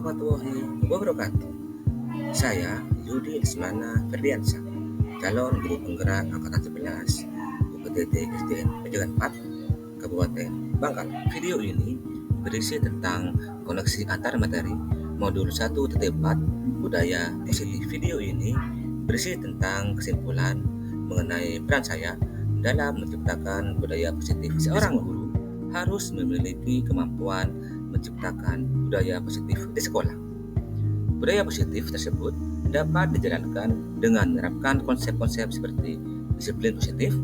warahmatullahi wabarakatuh. Saya Yudi Lismana Ferdiansyah, calon guru penggerak angkatan 11 UPTT SDN Pejagan 4, Kabupaten Bangkalan. Video ini berisi tentang koneksi antar materi modul 1.4 budaya positif. Video ini berisi tentang kesimpulan mengenai peran saya dalam menciptakan budaya positif. Seorang guru harus memiliki kemampuan menciptakan budaya positif di sekolah. Budaya positif tersebut dapat dijalankan dengan menerapkan konsep-konsep seperti disiplin positif,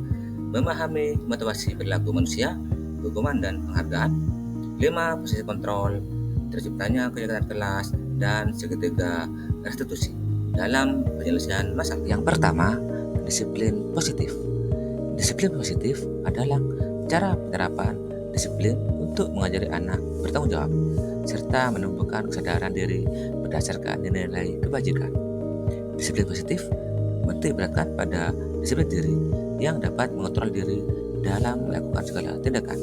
memahami motivasi perilaku manusia, hukuman dan penghargaan, 5 posisi kontrol, terciptanya kegiatan kelas, dan segitiga restitusi dalam penyelesaian masalah. Yang pertama, disiplin positif. Disiplin positif adalah cara penerapan disiplin untuk mengajari anak bertanggung jawab serta menumbuhkan kesadaran diri berdasarkan nilai-nilai kebajikan. Disiplin positif menitik beratkan pada disiplin diri yang dapat mengontrol diri dalam melakukan segala tindakan.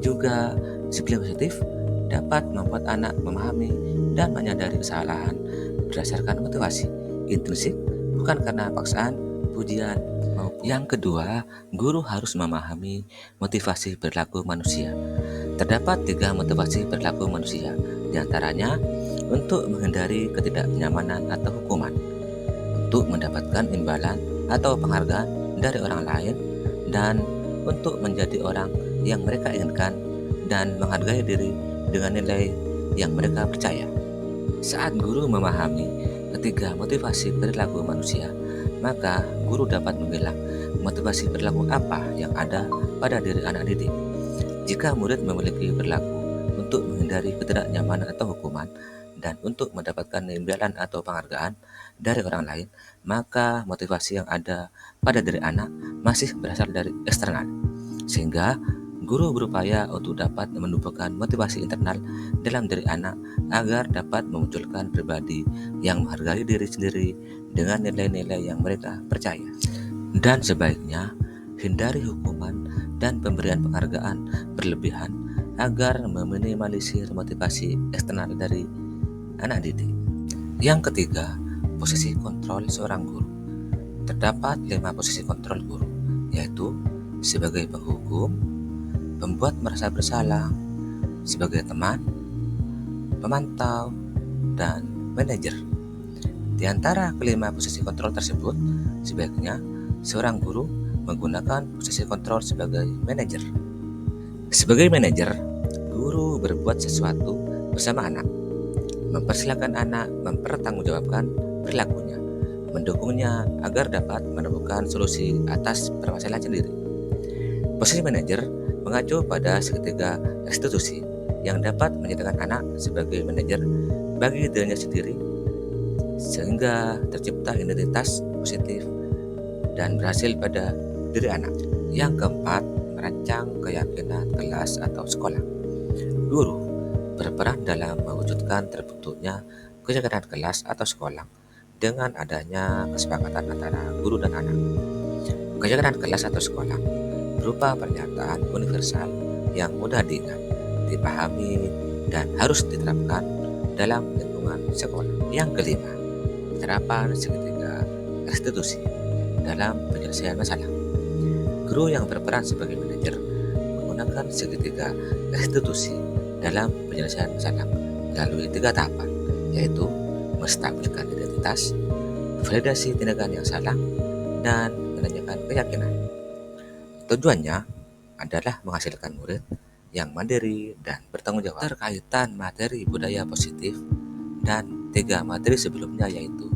Juga disiplin positif dapat membuat anak memahami dan menyadari kesalahan berdasarkan motivasi intrinsik, bukan karena paksaan, pujian. Yang kedua, guru harus memahami motivasi perilaku manusia. Terdapat 3 motivasi perilaku manusia, diantaranya untuk menghindari ketidaknyamanan atau hukuman, untuk mendapatkan imbalan atau penghargaan dari orang lain, dan untuk menjadi orang yang mereka inginkan dan menghargai diri dengan nilai yang mereka percaya. Saat guru memahami ketiga motivasi perilaku manusia, maka guru dapat memilah motivasi perilaku apa yang ada pada diri anak didik. Jika murid memiliki perilaku untuk menghindari ketidaknyamanan atau hukuman dan untuk mendapatkan imbalan atau penghargaan dari orang lain, maka motivasi yang ada pada diri anak masih berasal dari eksternal. Sehingga guru berupaya untuk dapat menumbuhkan motivasi internal dalam diri anak agar dapat memunculkan pribadi yang menghargai diri sendiri dengan nilai-nilai yang mereka percaya. Dan sebaiknya hindari hukuman dan pemberian penghargaan berlebihan agar meminimalisir motivasi eksternal dari anak didik. Yang ketiga, posisi kontrol seorang guru. Terdapat 5 posisi kontrol guru, yaitu sebagai penghukum, pembuat merasa bersalah, sebagai teman, pemantau, dan manajer. Di antara kelima posisi kontrol tersebut, sebaiknya seorang guru menggunakan posisi kontrol sebagai manajer. Sebagai manajer, guru berbuat sesuatu bersama anak, mempersilahkan anak mempertanggungjawabkan perilakunya, mendukungnya agar dapat menemukan solusi atas permasalahan sendiri. Posisi manajer mengacu pada segitiga restitusi yang dapat menyatakan anak sebagai manajer bagi dirinya sendiri sehingga tercipta identitas positif dan berhasil pada diri anak. Yang keempat, merancang keyakinan kelas atau sekolah. Guru berperan dalam mewujudkan terbentuknya keyakinan kelas atau sekolah dengan adanya kesepakatan antara guru dan anak. Keyakinan kelas atau sekolah berupa pernyataan universal yang mudah diingat, dipahami, dan harus diterapkan dalam lingkungan sekolah. Yang kelima, penerapan segitiga restitusi dalam penyelesaian masalah. Guru yang berperan sebagai manajer menggunakan segitiga restitusi dalam penyelesaian masalah melalui 3 tahapan, yaitu menstabilkan identitas, validasi tindakan yang salah, dan menanyakan keyakinan. Tujuannya adalah menghasilkan murid yang mandiri dan bertanggung jawab. Terkaitan materi budaya positif dan 3 materi sebelumnya, yaitu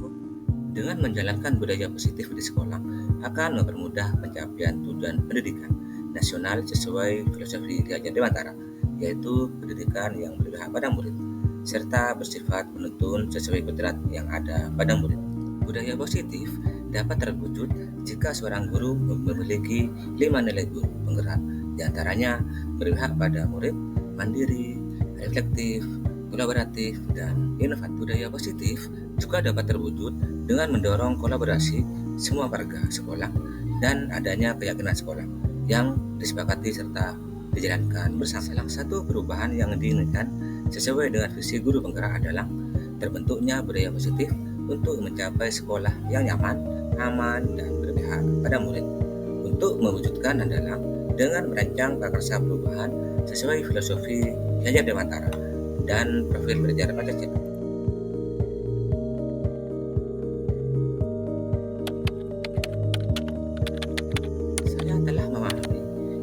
dengan menjalankan budaya positif di sekolah akan mempermudah pencapaian tujuan pendidikan nasional sesuai filosofi Ki Hajar Dewantara, yaitu pendidikan yang berpihak pada murid serta bersifat menuntun sesuai kodrat yang ada pada murid. Budaya positif dapat terwujud jika seorang guru memiliki 5 nilai guru penggerak, diantaranya berpihak pada murid, mandiri, reflektif, kolaboratif, dan inovatif. Budaya positif juga dapat terwujud dengan mendorong kolaborasi semua warga sekolah dan adanya keyakinan sekolah yang disepakati serta dijalankan bersama. Salah satu perubahan yang diinginkan sesuai dengan visi guru penggerak adalah terbentuknya budaya positif untuk mencapai sekolah yang nyaman, aman, dan berpihak pada murid. Untuk mewujudkan adalah dengan merancang prakarsa perubahan sesuai filosofi Jajar Dewantara dan profil belajar Pancasila. Saya telah memahami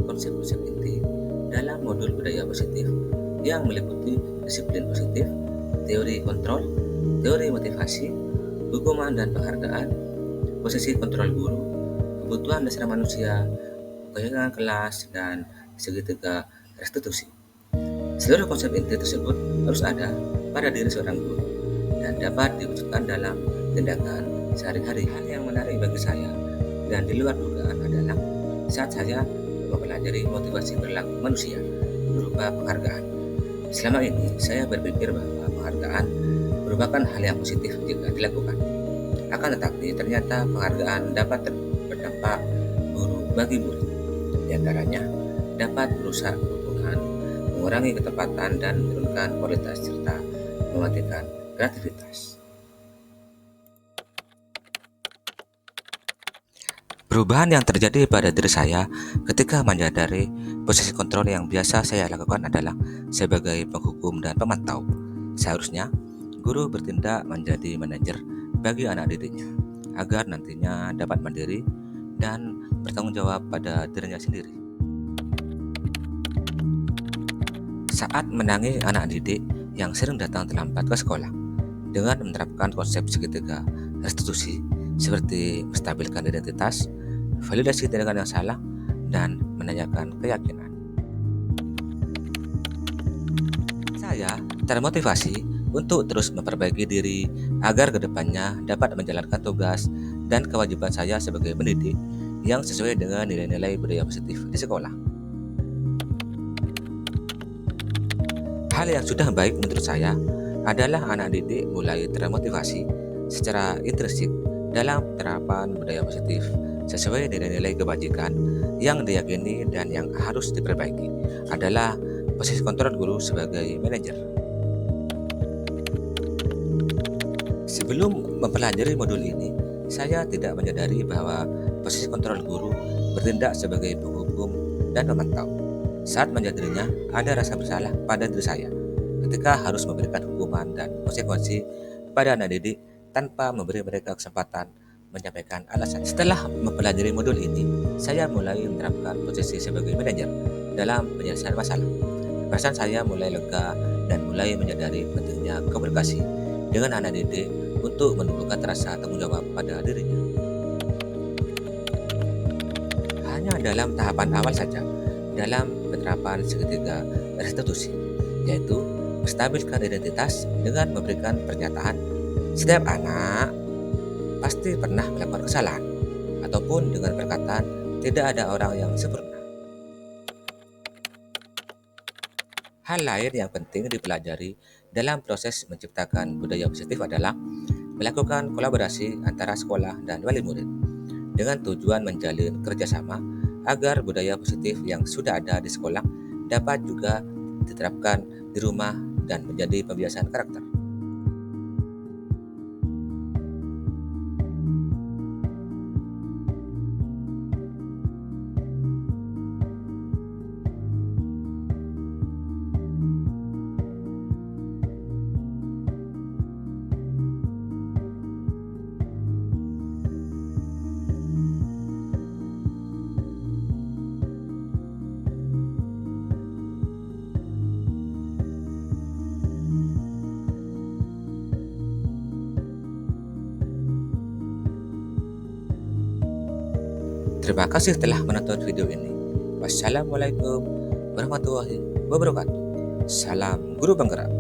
konsep-konsep inti dalam modul budaya positif yang meliputi disiplin positif, teori kontrol, teori motivasi, hukuman dan penghargaan, posisi kontrol guru, kebutuhan dasar manusia, kesenjangan kelas, dan segitiga restitusi. Seluruh konsep inti tersebut harus ada pada diri seorang guru dan dapat diwujudkan dalam tindakan sehari-hari. Hal yang menarik bagi saya dan di luar dugaan adalah saat saya mempelajari motivasi perilaku manusia berupa penghargaan. Selama ini saya berpikir bahwa penghargaan merupakan hal yang positif jika dilakukan. Akan tetapi ternyata penghargaan dapat berdampak buruk bagi murid. Di antaranya dapat merusak hubungan, mengurangi ketepatan dan menurunkan kualitas serta mematikan kreativitas. Perubahan yang terjadi pada diri saya ketika menyadari posisi kontrol yang biasa saya lakukan adalah sebagai penghukum dan pemantau. Seharusnya, guru bertindak menjadi manajer bagi anak didiknya, agar nantinya dapat mandiri dan bertanggung jawab pada dirinya sendiri. Saat menangi anak didik yang sering datang terlambat ke sekolah, dengan menerapkan konsep segitiga restitusi seperti menstabilkan identitas, validasi tindakan yang salah, dan menanyakan keyakinan. Saya termotivasi untuk terus memperbaiki diri agar kedepannya dapat menjalankan tugas dan kewajiban saya sebagai pendidik yang sesuai dengan nilai-nilai budaya positif di sekolah. Hal yang sudah baik menurut saya adalah anak didik mulai termotivasi secara intrinsik dalam penerapan budaya positif sesuai nilai-nilai kebajikan yang diyakini dan yang harus diperbaiki adalah posisi kontrol guru sebagai manajer. Sebelum mempelajari modul ini, saya tidak menyadari bahwa posisi kontrol guru bertindak sebagai penghukum dan pemantau. Saat menyadarinya, ada rasa bersalah pada diri saya ketika harus memberikan hukuman dan konsekuensi pada anak didik tanpa memberi mereka kesempatan menyampaikan alasan. Setelah mempelajari modul ini, saya mulai menerapkan posisi sebagai manajer dalam penyelesaian masalah. Perasaan saya mulai lega dan mulai menyadari pentingnya komunikasi dengan anak didik untuk menumbuhkan rasa tanggung jawab pada dirinya. Hanya dalam tahapan awal saja, dalam penerapan segitiga restitusi, yaitu menstabilkan identitas dengan memberikan pernyataan setiap anak pasti pernah melakukan kesalahan, ataupun dengan perkataan tidak ada orang yang sempurna. Hal lain yang penting dipelajari dalam proses menciptakan budaya positif adalah melakukan kolaborasi antara sekolah dan wali murid dengan tujuan menjalin kerjasama agar budaya positif yang sudah ada di sekolah dapat juga diterapkan di rumah dan menjadi pembiasaan karakter. Terima kasih telah menonton video ini. Wassalamualaikum warahmatullahi wabarakatuh. Salam guru penggerak.